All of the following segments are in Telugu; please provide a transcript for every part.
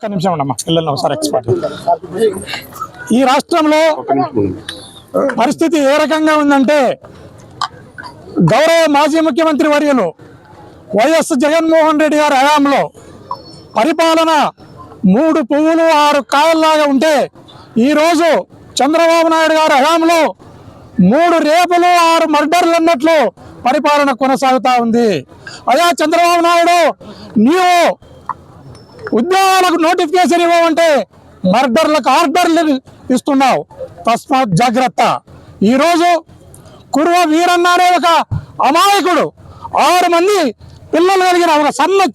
ఒక్క నిమిషం ఉండమ్మా, పిల్లల్ని ఒకసారి ఎక్స్పర్ట్. ఈ రాష్ట్రంలో పరిస్థితి ఏ రకంగా ఉందంటే, గౌరవ మాజీ ముఖ్యమంత్రి వర్యులు వైఎస్ జగన్మోహన్ రెడ్డి గారి హయాంలో పరిపాలన 3 పువ్వులు 6 కాయల్లాగా ఉంటే, ఈరోజు చంద్రబాబు నాయుడు గారి హయాంలో 3 రేపులు 6 మర్డర్లు అన్నట్లు పరిపాలన కొనసాగుతూ ఉంది. అయ్యా చంద్రబాబు నాయుడు, నీవు ఉద్యోగాలకు నోటిఫికేషన్ ఇవ్వమంటే మర్డర్లకు ఆర్డర్లు ఇస్తున్నావు, తస్మాత్ జాగ్రత్త. ఈరోజు కుర్వ వీరన్న అనే ఒక అమాయకుడు 6 మంది పిల్లలు కలిగిన ఒక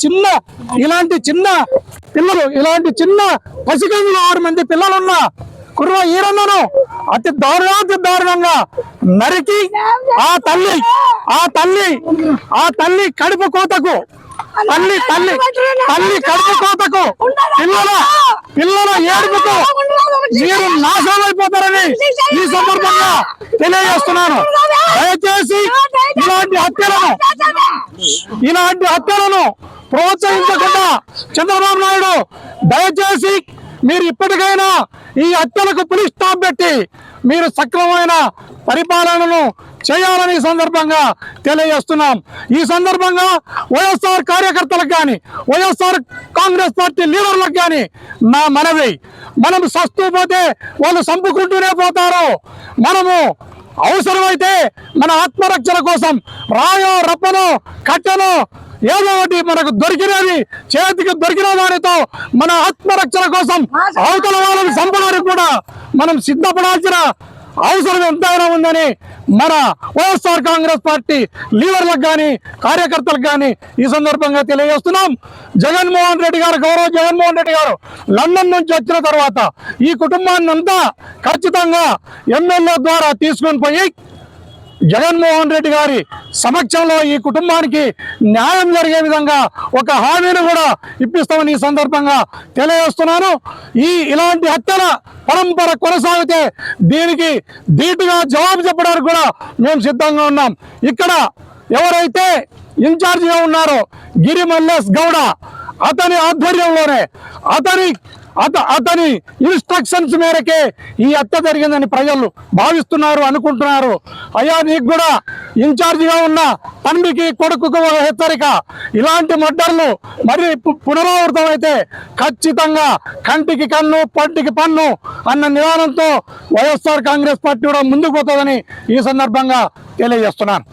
చిన్న ఇలాంటి చిన్న పసికందులు 6 మంది పిల్లలున్న కుర్వ వీరన్నను అతి దారుణంగా నరికి ఆ తల్లి కడుపు కోతకు కడుపు కోతకు పిల్లల ఏడుపుకు మీరు నాశనం అయిపోతారని ఈ సందర్భంగా తెలియజేస్తున్నాను. దయచేసి ఇలాంటి హత్యలను ప్రోత్సహించకుండా చంద్రబాబు నాయుడు, దయచేసి మీరు ఇప్పటికైనా ఈ హత్యలకు పులి స్టాప్ పెట్టి మీరు సక్రమమైన పరిపాలనను చేయాలని సందర్భంగా తెలియజేస్తున్నాం. ఈ సందర్భంగా వైఎస్ఆర్ కార్యకర్తలకు కానీ, వైఎస్ఆర్ కాంగ్రెస్ పార్టీ లీడర్లకు కానీ నా మనవి, మనం సస్తూ పోతే వాళ్ళు చంపుకుంటూనే పోతారు. మనము అవసరమైతే మన ఆత్మరక్షణ కోసం రాయో రప్పనో కట్టెనో ఏదో ఒకటి మనకు దొరికినది చేతికి దొరికిన దానితో మన ఆత్మరక్షణ కోసం అవతల వాళ్ళని చంపడానికి కూడా మనం సిద్ధపడాల్సిన అవసరం ఎంతైనా ఉందని మన వైఎస్ఆర్ కాంగ్రెస్ పార్టీ లీడర్లకు కానీ కార్యకర్తలకు కానీ ఈ సందర్భంగా తెలియజేస్తున్నాం. గౌరవ జగన్మోహన్ రెడ్డి గారు లండన్ నుంచి వచ్చిన తర్వాత ఈ కుటుంబాన్ని అంతా ఖచ్చితంగా ఎమ్మెల్యే ద్వారా తీసుకొని పోయి జగన్మోహన్ రెడ్డి గారి సమక్షంలో ఈ కుటుంబానికి న్యాయం జరిగే విధంగా ఒక హామీని కూడా ఇప్పిస్తామని ఈ సందర్భంగా తెలియజేస్తున్నాను. ఇలాంటి హత్యల పరంపర కొనసాగితే దీనికి ధీటుగా జవాబు చెప్పడానికి కూడా మేము సిద్ధంగా ఉన్నాం. ఇక్కడ ఎవరైతే ఇన్ఛార్జిగా ఉన్నారో గిరి మల్లేష్ గౌడ, అతని ఆధ్వర్యంలోనే అతని ఇన్స్ట్రక్షన్స్ మేరకే ఈ హత్య జరిగిందని ప్రజలు భావిస్తున్నారు, అనుకుంటున్నారు. అయ్యా, నీకు కూడా ఇన్ఛార్జిగా ఉన్న తండ్రికి కొడుకుకు హెచ్చరిక, ఇలాంటి మర్డర్లు మరి పునరావృతం అయితే ఖచ్చితంగా కంటికి కన్ను పంటికి పన్ను అన్న నిదానంతో వైఎస్ఆర్ కాంగ్రెస్ పార్టీ కూడా ముందుకు పోతుందని ఈ సందర్భంగా తెలియజేస్తున్నాను.